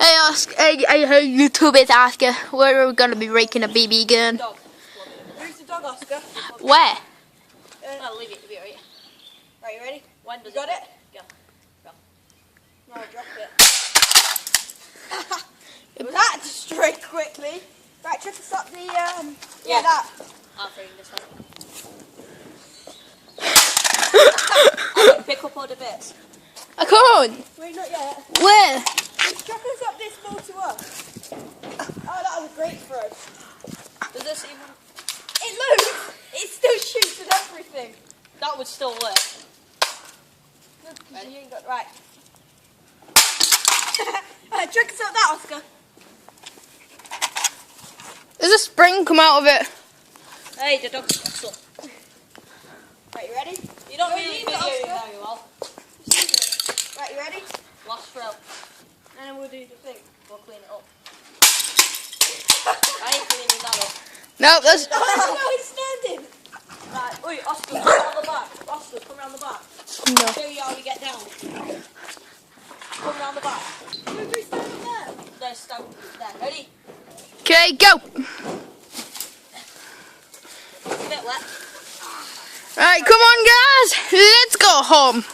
Hey, Oscar. Hey, YouTube is Oscar. Where are we gonna be raking a BB gun? Dog. Where's the dog, Oscar? Where? I'll leave it to be right. Right, you ready? When does you got it? Go. No, drop it. That destroyed quickly. Right, try to stop the yeah, that. I'll bring this one. I can pick up all the bits. I can't. Wait, not yet. Where? Try to stop this ball to us. Oh, that was a great throw. Does this even? It moves. It still shoots and everything. That would still work. Good, because you ain't got right. Right, try to stop that, Oscar. Does a spring come out of it? Hey, the dog's got up. Right, you ready? You don't really really need video it, it Oscar. very well. Right, you ready? Last throw. And then we'll do the thing. We'll clean it up. I ain't cleaning that up. No, that's... Oh, no, it's standing. Right, oi, Oscar, come round the back. Oscar, come round the back. No. Show you how we get down. Come round the back. We're just standing there. There's stand there. Ready? Okay, go. A bit wet. Right, come on, guys. Let's go home.